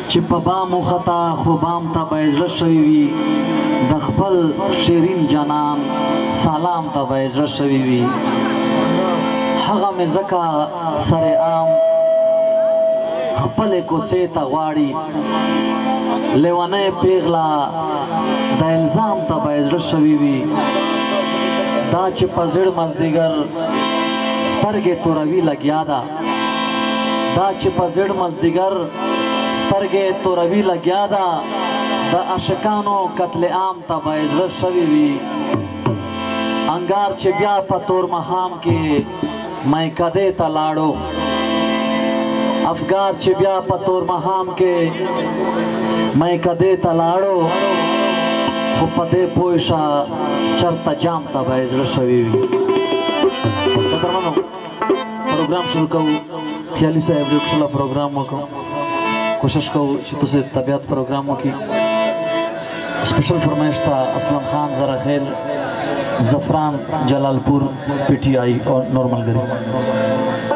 چې په بام وخته خو بام ته به یې زړه شوي وي د خپل شیرین جانان سلام ته به یې زړه شوي وي هغه مې ځکه سر عام خپلې کوڅې ته غواړي لیونۍ پیغله د الزام ته به یې زړه شوي وي دا چې په زړ مازدیګر سترګې توروي لګیا ده دا چې په زړ مازدیګر سترګې توروي لګیا ده د عاشقانو قتل عام ته به یې زړه شوي وي انګار چې بیا په تور ماښام کې میکدې ته لاړو افګار چې بیا په تور ماښام کې میکدې ته لاړو خو په دې پوه شه چرته جام ته به یې زړه شوي وي محترمانو پروګرام شروع کوو خیالي صاحب یو کښله پروګرام وکړو کوشش کوو چې تاسې طبیعت پروګرام وکړي سپیشل فرمایش ته اسلم خان زرخیل زفران جلالپور پی ٹی آئی اور نور ملګري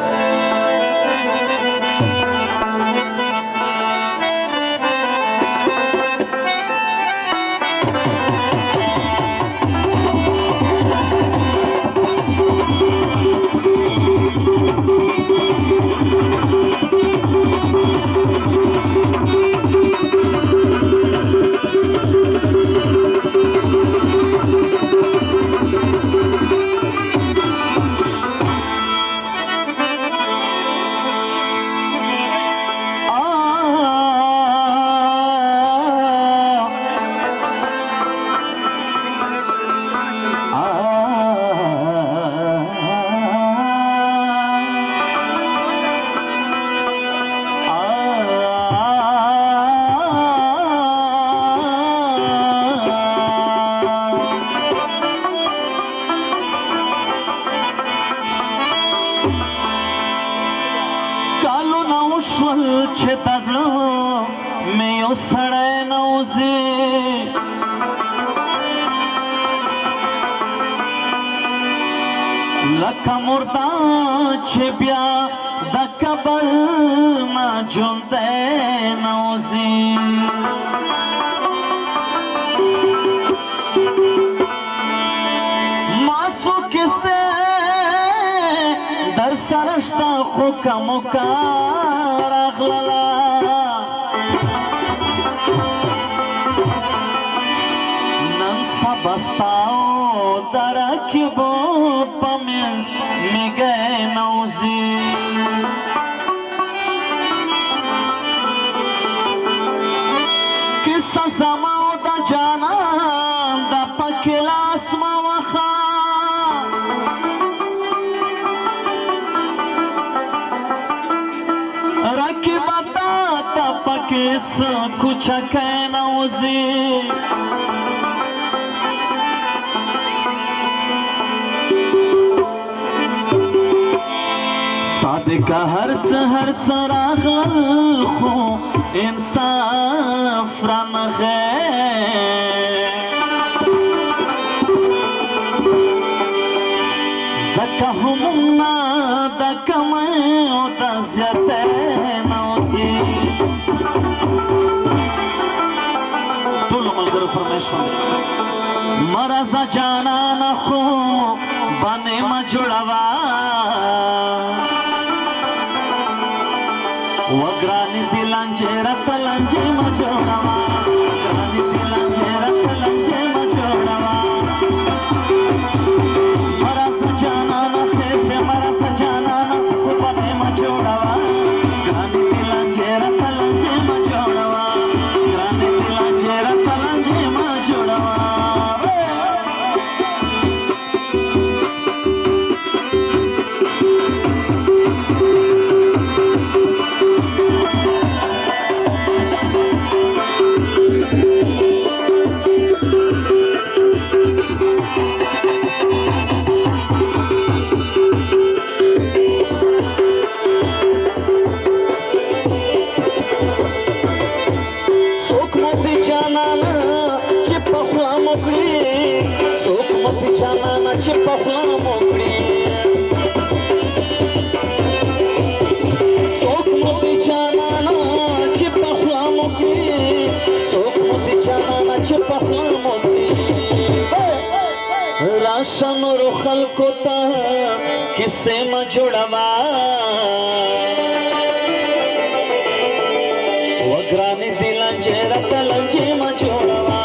چې د زړه مې یو سړی نوځي لکه مرده چې بیا د قبر نه ژوندی نوځي ما څو کیسې در سره شته خو کموکه نن سبستاو درکبو پمیز میگه نوزی کسا زماو دا جانان دا پکلاس ما وخا किस कुछ कहना उसे सादिका हर सरागल खो इंसाफ रन है जकहुमना दकमय दज़ते नौसी मरज़ जाना न खो बने मजुड़वा वग्रानी दिलंजे रतलंजे मजुड़वा वग्रानी दिलंजे रतलंजे मजुड़वा मरज़ जाना न खेते मरज़ जाना न खो बने मजुड़वा वग्रानी दिलंजे रतलंजे मजुड़वा वग्रानी दिलंजे रतलंजे राशन रुखल कोता किसे म जुड़वा वग्रानी दिलांचे रतलांचे म जोड़वा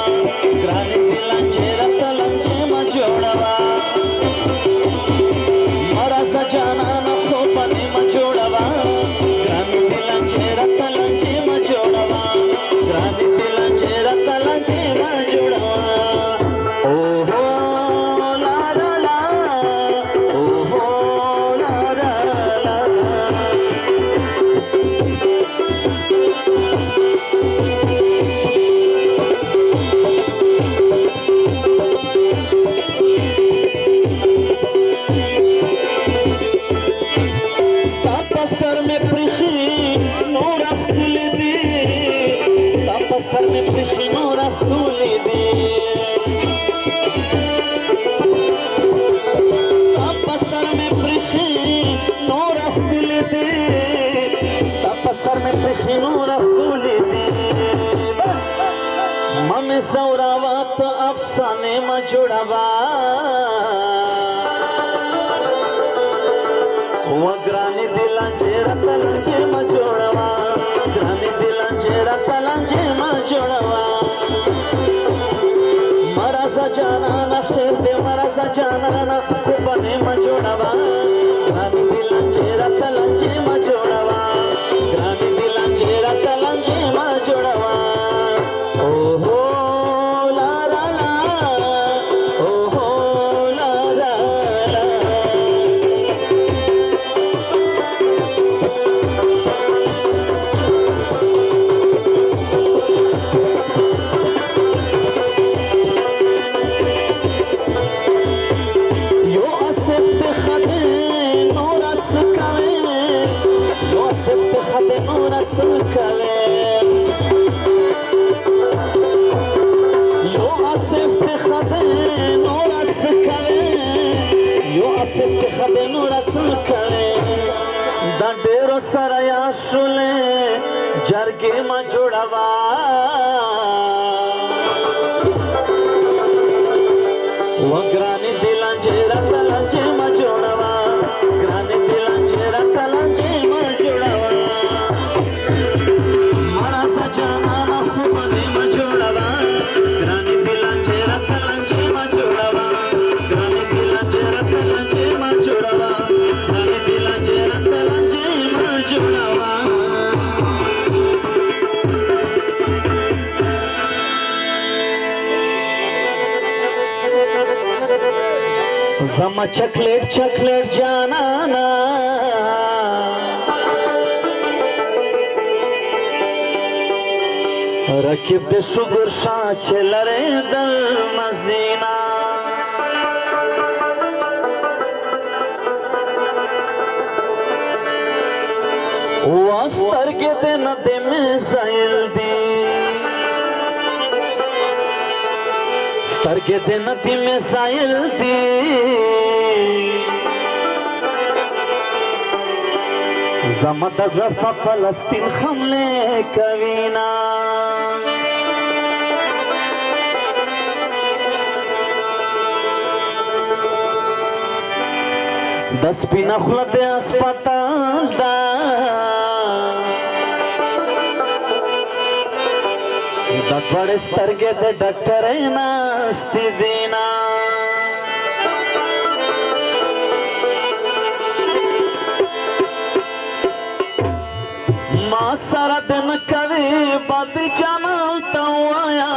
ग्रानी दिलांचे रतलांचे म जोड़वा मरा सजाना नको पने म जोड़वा ग्रानी दिलांचे रतलांचे म जोड़वा ग्रानी दिलांचे रतलांचे म जोड़वा ओहो सर में प्रीति नूर फूले दे सर में प्रीति नूर फूले दे सर में प्रीति नूर फूले दे मन सौरावत अफसाने में जुड़वा वग्रानी दिलांचे रतलांचे म जोड़वा ग्रानी दिलांचे रतलांचे म जोड़वा मरा सजाना न फिरते मरा सजाना न बने म जोड़वा ग्रानी दिलांचे रतलांचे म जोड़वा ग्रानी दिलांचे रतलांचे म जोड़वा ओहो ला ला ला ओहो ला ला ला डेरो सरया शुले जरगे म जोड़वा वग्रानी दिलांचे रतलांचे म जोड़वा ग्रानी दिलांचे रतलांचे म जोड़वा मरा सजाना न बने म जोड़वा ग्रानी दिलांचे रतलांचे म जोड़वा ग्रानी दिलांचे रतलांचे म जोड़वा ग्रानी दिलांचे रतलांचे म जोड़वा जमा चॉकलेट चॉकलेट जाना ना रकीब दे शुगर शाह चलरे दल मजीना वास्तर के दे नदे में साइल दी स्तर के दे नदी में साइल दी जमत जफा फलस्तीन हमले कवीना दस पिना खुलते अस्पताल दा बड़े स्तर के दे डॉक्टर नास्ती दीना माँ सारा दिन कभी बात जानता आया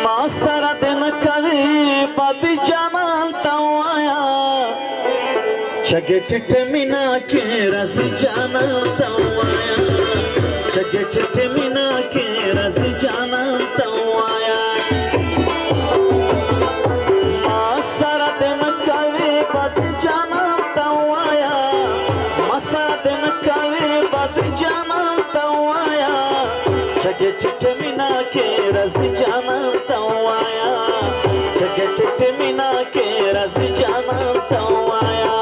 माँ सारा दिन कभी बात जानता आया जगे चिट्टे मीना के रस जानता आया जगे चिट्टे मीना के रस जानता आया माँ सारा दिन कभी बात जानता आया माँ सारा दिन कभी बात जानता आया जगे चिट्टे मीना के रस जानता आया जगे चिट्टे मीना के रस जानता आया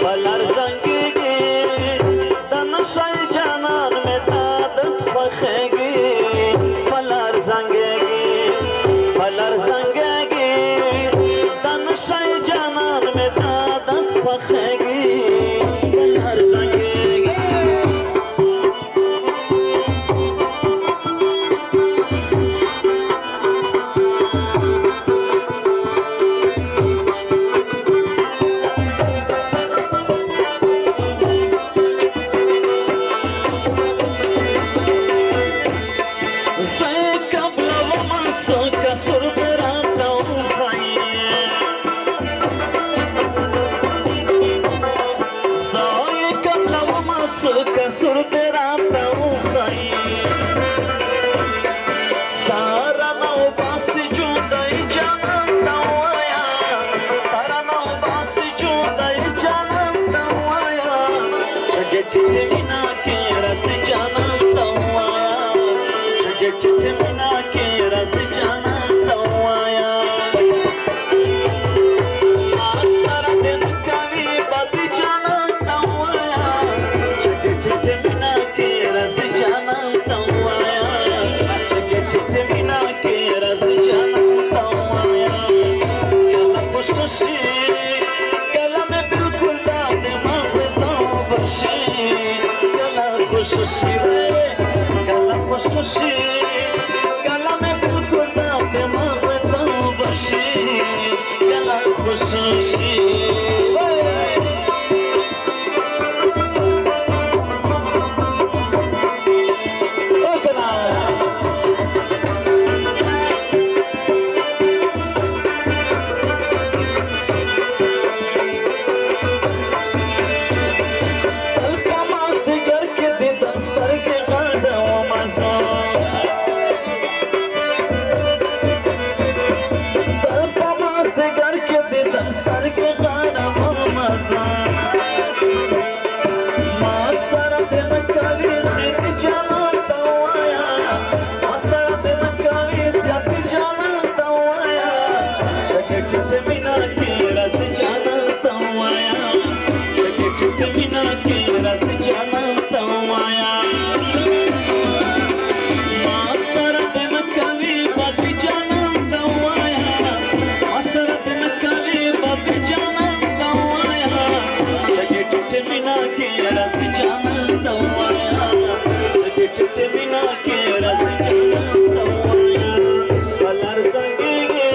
पलर संगेगी दनशाई जानन में दादत बखेगी पलर संगेगी सुर तेरा तऊ कई सारा नौ बास जो दई जाना तवाया सारा नौ बास जो दई जाना तवाया सजे चिट्ठे बिना के रस जाना तवाया सजे चिट्ठे बिना के रस जाना तवाया सारा दिन कभी बद जाना तवाया सजे चिट्ठे बिना के रस जाना तवाया सजे चिट्ठे बिना के रस जाना तवाया कला खुशी कला में बिल्कुल दाद मांगता बशी कला खुशी कला खुशी कला में बिल्कुल दाद मांगता बशी कला खुशी बिना के रस जाना तवाया मास्टर दिन कभी बच जाना तवाया मास्टर दिन कभी बच जाना तवाया लगे टूटे बिना के रस जाना तवाया लगे टूटे बिना के रस जाना तवाया कलर संगेगे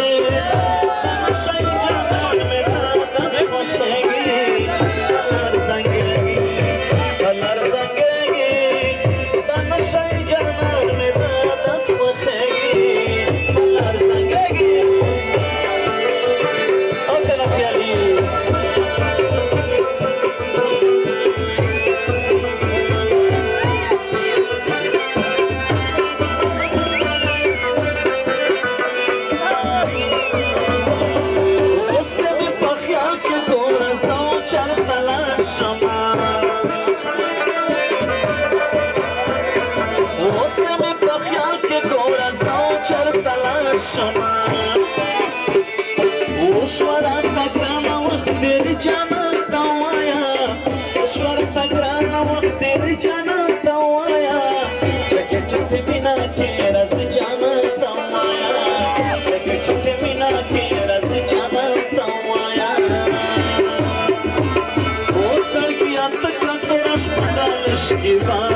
सही जान में दादा बसेगी you